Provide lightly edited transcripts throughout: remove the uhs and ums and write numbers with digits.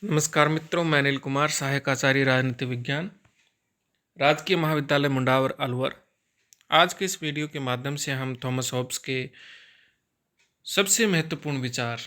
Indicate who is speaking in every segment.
Speaker 1: नमस्कार मित्रों, मैं अनिल कुमार, सहायक आचार्य राजनीति विज्ञान, राजकीय महाविद्यालय मुंडावर अलवर। आज के इस वीडियो के माध्यम से हम थॉमस हॉब्स के सबसे महत्वपूर्ण विचार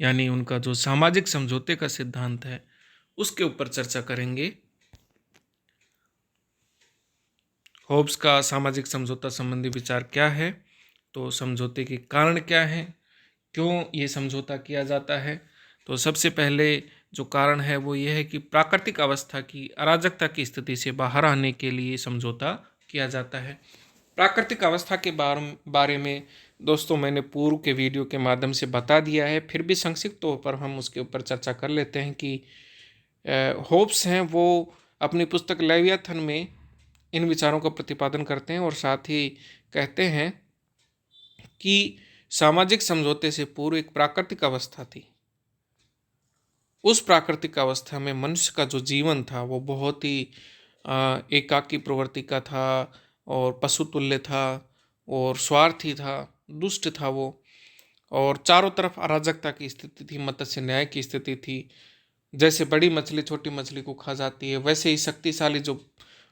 Speaker 1: यानी उनका जो सामाजिक समझौते का सिद्धांत है उसके ऊपर चर्चा करेंगे। हॉब्स का सामाजिक समझौता संबंधी विचार क्या है, तो समझौते के कारण क्या हैं, क्यों ये समझौता किया जाता है। तो सबसे पहले जो कारण है वो ये है कि प्राकृतिक अवस्था की अराजकता की स्थिति से बाहर आने के लिए समझौता किया जाता है। प्राकृतिक अवस्था के बारे में दोस्तों मैंने पूर्व के वीडियो के माध्यम से बता दिया है, फिर भी संक्षिप्त तौर पर हम उसके ऊपर चर्चा कर लेते हैं कि होब्स हैं वो अपनी पुस्तक लेवियाथन में इन विचारों का प्रतिपादन करते हैं और साथ ही कहते हैं कि सामाजिक समझौते से पूर्व एक प्राकृतिक अवस्था थी। उस प्राकृतिक अवस्था में मनुष्य का जो जीवन था वो बहुत ही एकाकी प्रवृत्ति का था और पशुतुल्य था और स्वार्थी था, दुष्ट था वो, और चारों तरफ अराजकता की स्थिति थी, मत्स्य न्याय की स्थिति थी। जैसे बड़ी मछली छोटी मछली को खा जाती है, वैसे ही शक्तिशाली जो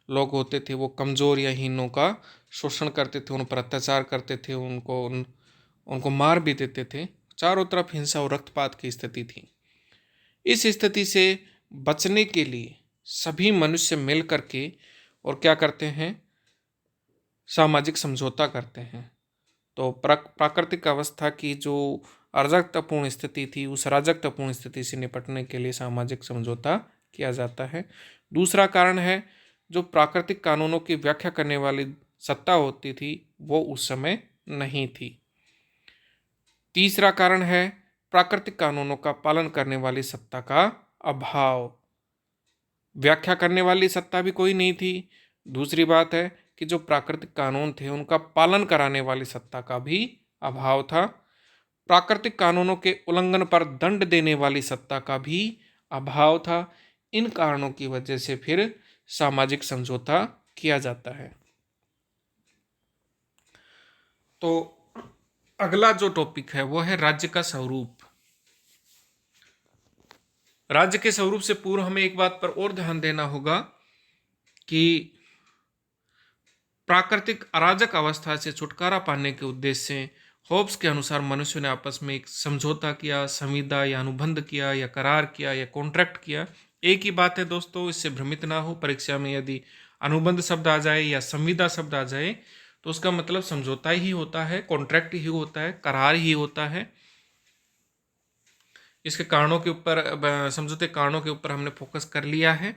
Speaker 1: लोग होते थे वो कमज़ोर या हीनों का शोषण करते थे, उन पर अत्याचार करते थे, उनको मार भी देते थे। चारों तरफ हिंसा और रक्तपात की स्थिति थी। इस स्थिति से बचने के लिए सभी मनुष्य मिल करके और क्या करते हैं, सामाजिक समझौता करते हैं। तो प्राकृतिक अवस्था की जो अराजकतापूर्ण स्थिति थी, उस अराजकतापूर्ण स्थिति से निपटने के लिए सामाजिक समझौता किया जाता है। दूसरा कारण है जो प्राकृतिक कानूनों की व्याख्या करने वाली सत्ता होती थी वो उस समय नहीं थी। तीसरा कारण है प्राकृतिक कानूनों का पालन करने वाली सत्ता का अभाव। व्याख्या करने वाली सत्ता भी कोई नहीं थी। दूसरी बात है कि जो प्राकृतिक कानून थे उनका पालन कराने वाली सत्ता का भी अभाव था। प्राकृतिक कानूनों के उल्लंघन पर दंड देने वाली सत्ता का भी अभाव था। इन कारणों की वजह से फिर सामाजिक समझौता किया जाता है। तो अगला जो टॉपिक है वो है राज्य का स्वरूप। राज्य के स्वरूप से पूर्व हमें एक बात पर और ध्यान देना होगा कि प्राकृतिक अराजक अवस्था से छुटकारा पाने के उद्देश्य से होब्स के अनुसार मनुष्य ने आपस में एक समझौता किया, संविदा या अनुबंध किया या करार किया या कॉन्ट्रैक्ट किया। एक ही बात है दोस्तों, इससे भ्रमित ना हो। परीक्षा में यदि अनुबंध शब्द आ जाए या संविदा शब्द आ जाए तो उसका मतलब समझौता ही होता है, कॉन्ट्रैक्ट ही होता है, करार ही होता है। इसके कारणों के ऊपर, समझौते कारणों के ऊपर हमने फोकस कर लिया है।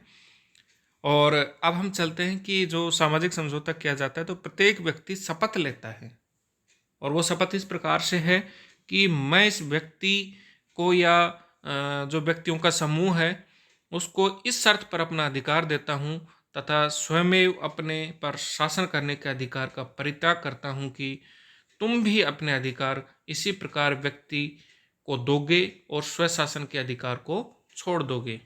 Speaker 1: और अब हम चलते हैं कि जो सामाजिक समझौता किया जाता है तो प्रत्येक व्यक्ति शपथ लेता है, और वो शपथ इस प्रकार से है कि मैं इस व्यक्ति को या जो व्यक्तियों का समूह है उसको इस शर्त पर अपना अधिकार देता हूँ तथा स्वयं अपने पर शासन करने के अधिकार का परित्याग करता हूँ कि तुम भी अपने अधिकार इसी प्रकार व्यक्ति को दोगे और स्वशासन के अधिकार को छोड़ दोगे।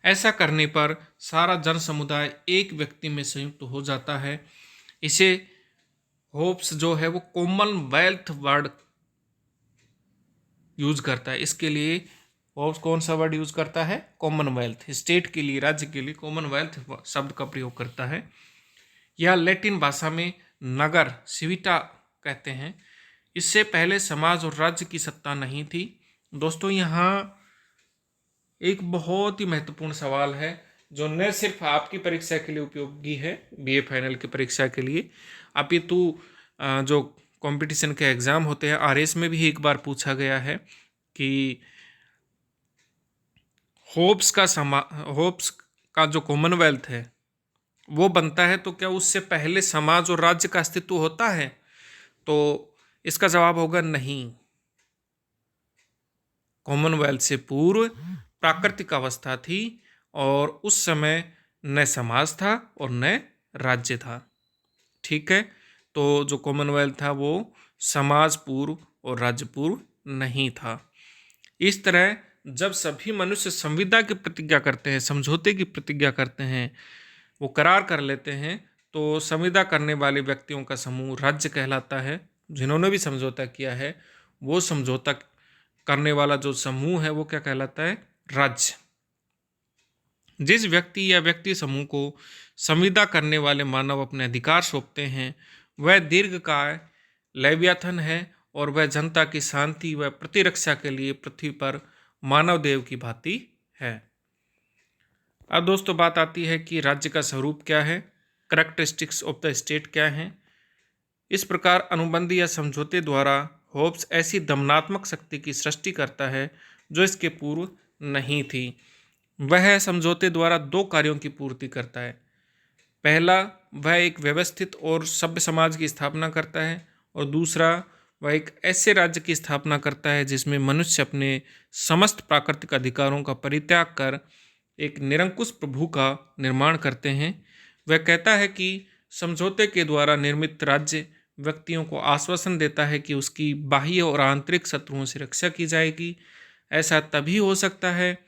Speaker 1: ऐसा करने पर सारा जन समुदाय एक व्यक्ति में संयुक्त हो जाता है। इसे होब्स जो है वो कॉमनवेल्थ वर्ड यूज करता है। इसके लिए होब्स कौन सा वर्ड यूज करता है? कॉमनवेल्थ। स्टेट के लिए, राज्य के लिए कॉमनवेल्थ शब्द का प्रयोग करता है। यह लैटिन भाषा में नगर, सिविटा कहते हैं। इससे पहले समाज और राज्य की सत्ता नहीं थी। दोस्तों यहाँ एक बहुत ही महत्वपूर्ण सवाल है जो न सिर्फ आपकी परीक्षा के लिए उपयोगी है, बीए फाइनल की परीक्षा के लिए, अपितु जो कंपटीशन के एग्ज़ाम होते हैं आरएस में भी एक बार पूछा गया है कि होब्स का जो कॉमनवेल्थ है वो बनता है तो क्या उससे पहले समाज और राज्य का अस्तित्व होता है? तो इसका जवाब होगा नहीं। कॉमनवेल्थ से पूर्व प्राकृतिक अवस्था थी और उस समय न समाज था और न राज्य था। ठीक है, तो जो कॉमनवेल्थ था वो समाज पूर्व और राज्य पूर्व नहीं था। इस तरह जब सभी मनुष्य संविदा की प्रतिज्ञा करते हैं, समझौते की प्रतिज्ञा करते हैं, वो करार कर लेते हैं, तो संविदा करने वाले व्यक्तियों का समूह राज्य कहलाता है। जिन्होंने भी समझौता किया है वो समझौता करने वाला जो समूह है वो क्या कहलाता है? राज्य। जिस व्यक्ति या व्यक्ति समूह को संविदा करने वाले मानव अपने अधिकार सौंपते हैं वह दीर्घकाय लेवियाथन है और वह जनता की शांति व प्रतिरक्षा के लिए पृथ्वी पर मानव देव की भांति है। अब दोस्तों बात आती है कि राज्य का स्वरूप क्या है, करैक्टरिस्टिक्स ऑफ द स्टेट क्या है। इस प्रकार अनुबंध या समझौते द्वारा होब्स ऐसी दमनात्मक शक्ति की सृष्टि करता है जो इसके पूर्व नहीं थी। वह समझौते द्वारा दो कार्यों की पूर्ति करता है। पहला, वह एक व्यवस्थित और सभ्य समाज की स्थापना करता है और दूसरा, वह एक ऐसे राज्य की स्थापना करता है जिसमें मनुष्य अपने समस्त प्राकृतिक अधिकारों का परित्याग कर एक निरंकुश प्रभु का निर्माण करते हैं। वह कहता है कि समझौते के द्वारा निर्मित राज्य व्यक्तियों को आश्वासन देता है कि उसकी बाह्य और आंतरिक शत्रुओं से रक्षा की जाएगी। ऐसा तभी हो सकता है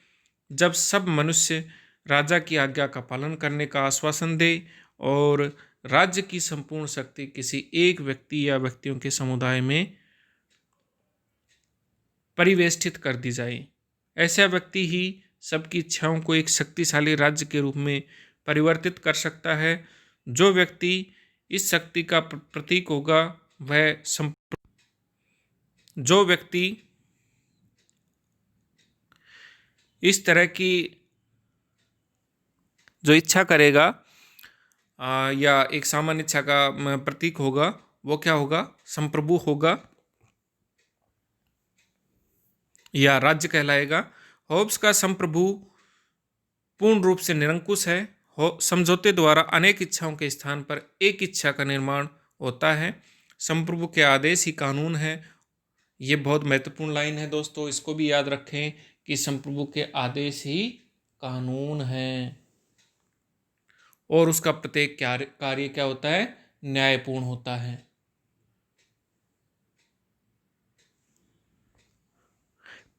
Speaker 1: जब सब मनुष्य राजा की आज्ञा का पालन करने का आश्वासन दे और राज्य की संपूर्ण शक्ति किसी एक व्यक्ति या व्यक्तियों के समुदाय में परिवेष्टित कर दी जाए। ऐसा व्यक्ति ही सबकी इच्छाओं को एक शक्तिशाली राज्य के रूप में परिवर्तित कर सकता है। जो व्यक्ति इस शक्ति का प्रतीक होगा वह जो व्यक्ति इस तरह की जो इच्छा करेगा या एक सामान्य इच्छा का प्रतीक होगा वो क्या होगा? संप्रभु होगा या राज्य कहलाएगा। होब्स का संप्रभु पूर्ण रूप से निरंकुश है। समझौते द्वारा अनेक इच्छाओं के स्थान पर एक इच्छा का निर्माण होता है। संप्रभु के आदेश ही कानून है। ये बहुत महत्वपूर्ण लाइन है दोस्तों, इसको भी याद रखें कि संप्रभु के आदेश ही कानून है और उसका प्रत्येक कार्य क्या होता है? न्यायपूर्ण होता है।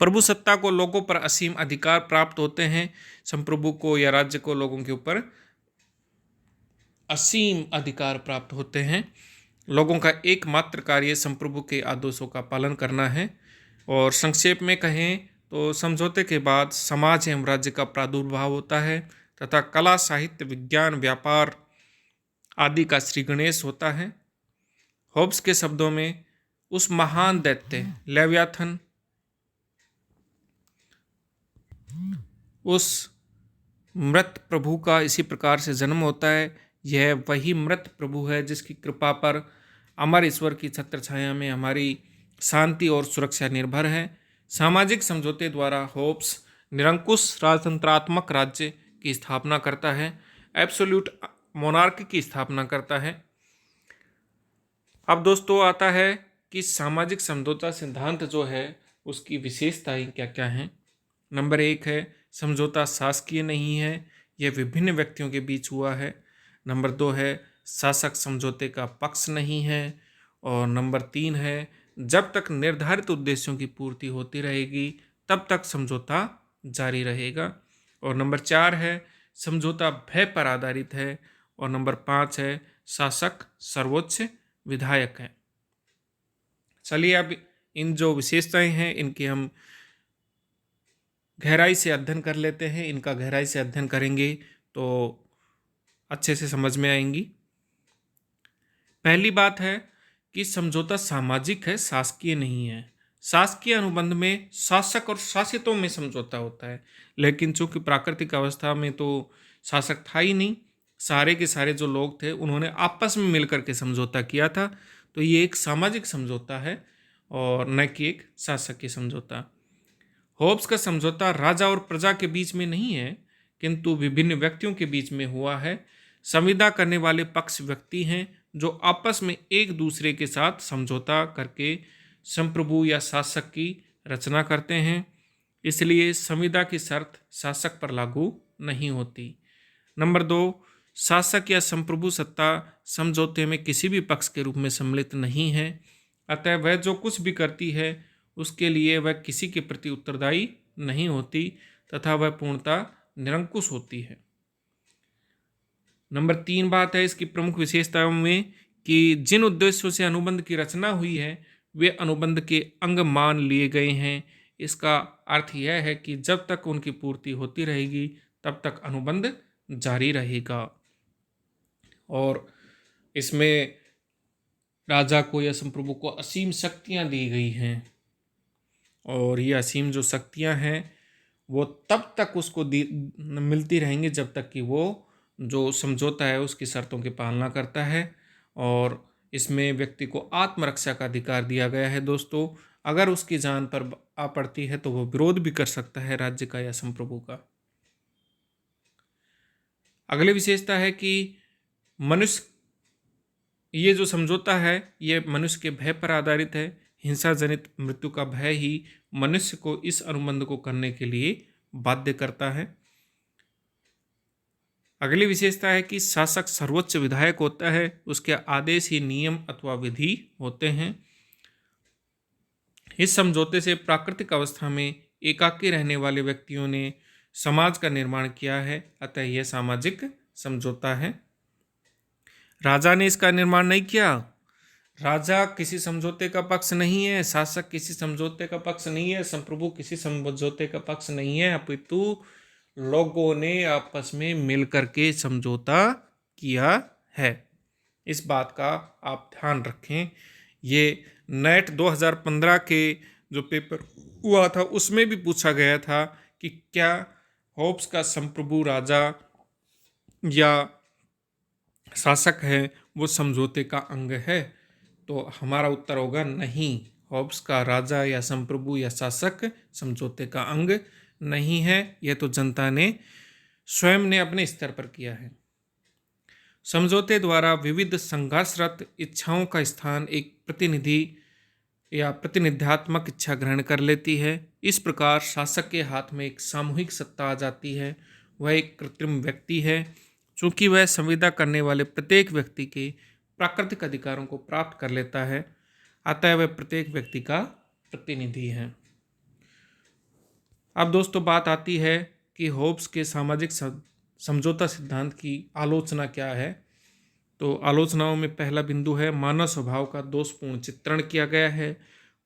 Speaker 1: प्रभु सत्ता को लोगों पर असीम अधिकार प्राप्त होते हैं। संप्रभु को या राज्य को लोगों के ऊपर असीम अधिकार प्राप्त होते हैं। लोगों का एकमात्र कार्य संप्रभु के आदेशों का पालन करना है। और संक्षेप में कहें तो समझौते के बाद समाज एवं राज्य का प्रादुर्भाव होता है तथा कला, साहित्य, विज्ञान, व्यापार आदि का श्री गणेश होता है। होब्स के शब्दों में उस महान दैत्य लेवियाथन, उस मृत प्रभु का इसी प्रकार से जन्म होता है। यह वही मृत प्रभु है जिसकी कृपा पर अमर ईश्वर की छत्र छाया में हमारी शांति और सुरक्षा निर्भर है। सामाजिक समझौते द्वारा होब्स निरंकुश राजतंत्रात्मक राज्य की स्थापना करता है, एब्सोल्यूट मोनार्की की स्थापना करता है। अब दोस्तों आता है कि सामाजिक समझौता सिद्धांत जो है उसकी विशेषताएं क्या क्या हैं। नंबर 1 है समझौता शासकीय नहीं है, यह विभिन्न व्यक्तियों के बीच हुआ है। नंबर 2 है शासक समझौते का पक्ष नहीं है। और नंबर 3 है जब तक निर्धारित उद्देश्यों की पूर्ति होती रहेगी तब तक समझौता जारी रहेगा। और नंबर 4 है समझौता भय पर आधारित है। और नंबर 5 है शासक सर्वोच्च विधायक है। चलिए अब इन जो विशेषताएं हैं इनकी हम गहराई से अध्ययन कर लेते हैं। इनका गहराई से अध्ययन करेंगे तो अच्छे से समझ में आएंगी। पहली बात है कि समझौता सामाजिक है, शासकीय नहीं है। शासकीय अनुबंध में शासक और शासितों में समझौता होता है, लेकिन चूंकि प्राकृतिक अवस्था में तो शासक था ही नहीं, सारे के सारे जो लोग थे उन्होंने आपस में मिलकर के समझौता किया था, तो ये एक सामाजिक समझौता है और न कि एक शासकीय समझौता। होब्स का समझौता राजा और प्रजा के बीच में नहीं है किंतु विभिन्न व्यक्तियों के बीच में हुआ है। संविदा करने वाले पक्ष व्यक्ति हैं जो आपस में एक दूसरे के साथ समझौता करके संप्रभु या शासक की रचना करते हैं, इसलिए संविदा की शर्त शासक पर लागू नहीं होती। नंबर 2, शासक या संप्रभु सत्ता समझौते में किसी भी पक्ष के रूप में सम्मिलित नहीं है, अतः वह जो कुछ भी करती है उसके लिए वह किसी के प्रति उत्तरदायी नहीं होती तथा वह पूर्णतः निरंकुश होती है। नंबर 3 बात है इसकी प्रमुख विशेषताओं में कि जिन उद्देश्यों से अनुबंध की रचना हुई है वे अनुबंध के अंग मान लिए गए हैं, इसका अर्थ यह है कि जब तक उनकी पूर्ति होती रहेगी तब तक अनुबंध जारी रहेगा। और इसमें राजा को या संप्रभु को असीम शक्तियां दी गई हैं, और ये असीम जो शक्तियां हैं वो तब तक उसको मिलती रहेंगी जब तक कि वो जो समझौता है उसकी शर्तों की पालना करता है। और इसमें व्यक्ति को आत्मरक्षा का अधिकार दिया गया है दोस्तों। अगर उसकी जान पर आ पड़ती है तो वो विरोध भी कर सकता है राज्य का या संप्रभु का। अगली विशेषता है कि मनुष्य, ये जो समझौता है ये मनुष्य के भय पर आधारित है। हिंसा जनित मृत्यु का भय ही मनुष्य को इस अनुबंध को करने के लिए बाध्य करता है। अगली विशेषता है कि शासक सर्वोच्च विधायक होता है, उसके आदेश ही नियम अथवा विधि होते हैं। इस समझौते से प्राकृतिक अवस्था में एकाकी रहने वाले व्यक्तियों ने समाज का निर्माण किया है, अतः यह सामाजिक समझौता है। राजा ने इसका निर्माण नहीं किया। राजा किसी समझौते का पक्ष नहीं है, शासक किसी समझौते का पक्ष नहीं है, संप्रभु किसी समझौते का पक्ष नहीं है, अपितु लोगों ने आपस में मिलकर के समझौता किया है। इस बात का आप ध्यान रखें। ये नेट 2015 के जो पेपर हुआ था उसमें भी पूछा गया था कि क्या होब्स का संप्रभु राजा या शासक है वो समझौते का अंग है? तो हमारा उत्तर होगा नहीं, होब्स का राजा या संप्रभु या शासक समझौते का अंग नहीं है। यह तो जनता ने स्वयं ने अपने स्तर पर किया है। समझौते द्वारा विविध संघर्षरत इच्छाओं का स्थान एक प्रतिनिधि या प्रतिनिध्यात्मक इच्छा ग्रहण कर लेती है। इस प्रकार शासक के हाथ में एक सामूहिक सत्ता आ जाती है। वह एक कृत्रिम व्यक्ति है, चूंकि वह संविदा करने वाले प्रत्येक व्यक्ति के प्राकृतिक अधिकारों को प्राप्त कर लेता है, अतः वह प्रत्येक व्यक्ति का प्रतिनिधि है। अब दोस्तों बात आती है कि होब्स के सामाजिक समझौता सिद्धांत की आलोचना क्या है। तो आलोचनाओं में पहला बिंदु है मानव स्वभाव का दोषपूर्ण चित्रण किया गया है।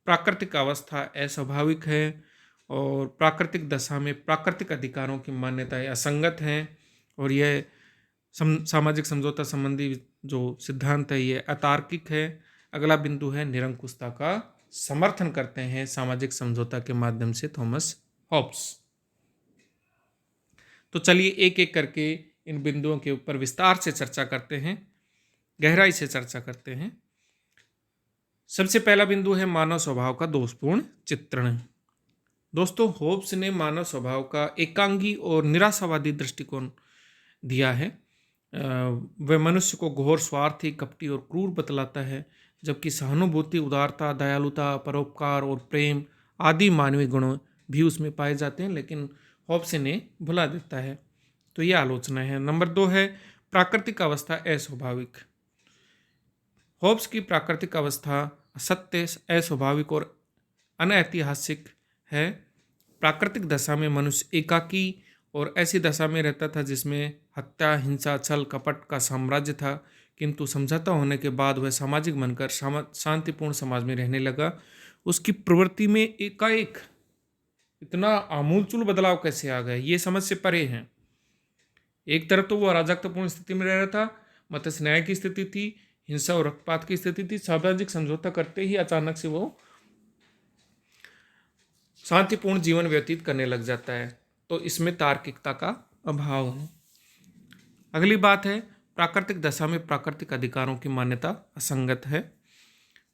Speaker 1: प्राकृतिक अवस्था अस्वाभाविक है और प्राकृतिक दशा में प्राकृतिक अधिकारों की मान्यताएं असंगत हैं, और यह सामाजिक समझौता संबंधी जो सिद्धांत है ये अतार्किक है। अगला बिंदु है निरंकुशता का समर्थन करते हैं सामाजिक समझौता के माध्यम से थॉमस होब्स। तो चलिए एक एक करके इन बिंदुओं के ऊपर विस्तार से चर्चा करते हैं, गहराई से चर्चा करते हैं। सबसे पहला बिंदु है मानव स्वभाव का दोषपूर्ण चित्रण। दोस्तों होब्स ने मानव स्वभाव का एकांगी और निराशावादी दृष्टिकोण दिया है। वह मनुष्य को घोर स्वार्थी, कपटी और क्रूर बतलाता है, जबकि सहानुभूति, उदारता, दयालुता, परोपकार और प्रेम आदि मानवीय गुण भी उसमें पाए जाते हैं, लेकिन होब्स ने भुला देता है। तो यह आलोचना है। नंबर 2 है प्राकृतिक अवस्था अस्वाभाविक। होब्स की प्राकृतिक अवस्था असत्य, अस्वाभाविक और अनैतिहासिक है। प्राकृतिक दशा में मनुष्य एकाकी और ऐसी दशा में रहता था जिसमें हत्या, हिंसा, छल कपट का साम्राज्य था, किंतु समझौता होने के बाद वह सामाजिक बनकर शांतिपूर्ण समाज में रहने लगा। उसकी प्रवृत्ति में एकाएक इतना आमूलचूल बदलाव कैसे आ गया, ये समझ से परे हैं। एक तरफ तो वो अराजकतापूर्ण स्थिति में रह रहा था, मत्स्य न्याय की स्थिति थी, हिंसा और रक्तपात की स्थिति थी। सामाजिक समझौता करते ही अचानक से वो शांतिपूर्ण जीवन व्यतीत करने लग जाता है। तो इसमें तार्किकता का अभाव है। अगली बात है प्राकृतिक दशा में प्राकृतिक अधिकारों की मान्यता असंगत है।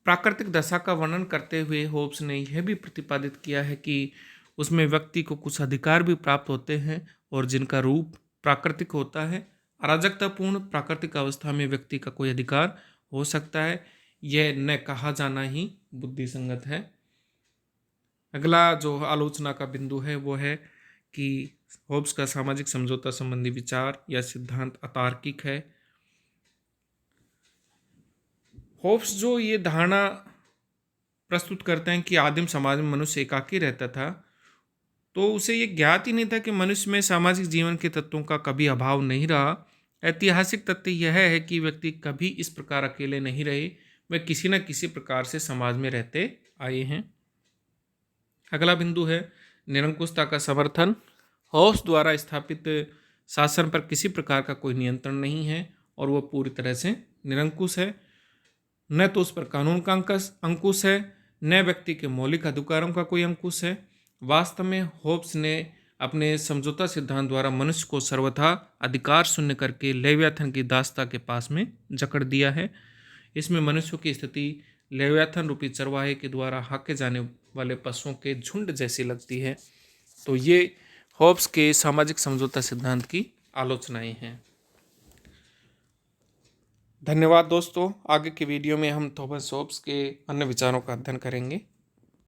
Speaker 1: प्राकृतिक दशा का वर्णन करते हुए होब्स ने यह भी प्रतिपादित किया है कि उसमें व्यक्ति को कुछ अधिकार भी प्राप्त होते हैं और जिनका रूप प्राकृतिक होता है। अराजकतापूर्ण प्राकृतिक अवस्था में व्यक्ति का कोई अधिकार हो सकता है, यह न कहा जाना ही बुद्धिसंगत है। अगला जो आलोचना का बिंदु है वो है कि होब्स का सामाजिक समझौता संबंधी विचार या सिद्धांत अतार्किक है। होब्स जो ये धारणा प्रस्तुत करते हैं कि आदिम समाज में मनुष्य एकाकी रहता था, तो उसे ये ज्ञात ही नहीं था कि मनुष्य में सामाजिक जीवन के तत्वों का कभी अभाव नहीं रहा। ऐतिहासिक तथ्य यह है कि व्यक्ति कभी इस प्रकार अकेले नहीं रहे, वे किसी न किसी प्रकार से समाज में रहते आए हैं। अगला बिंदु है निरंकुशता का समर्थन। होब्स द्वारा स्थापित शासन पर किसी प्रकार का कोई नियंत्रण नहीं है और वह पूरी तरह से निरंकुश है। न तो उस पर कानून का अंकुश है, न व्यक्ति के मौलिक अधिकारों का कोई अंकुश है। वास्तव में होब्स ने अपने समझौता सिद्धांत द्वारा मनुष्य को सर्वथा अधिकार शून्य करके लेवियाथन की दासता के पास में जकड़ दिया है। इसमें मनुष्य की स्थिति लेवियाथन रूपी चरवाहे के द्वारा हाके जाने वाले पशुओं के झुंड जैसी लगती है। तो ये होब्स के सामाजिक समझौता सिद्धांत की आलोचनाएं हैं। धन्यवाद दोस्तों। आगे के वीडियो में हम थॉमस होब्स के अन्य विचारों का अध्ययन करेंगे।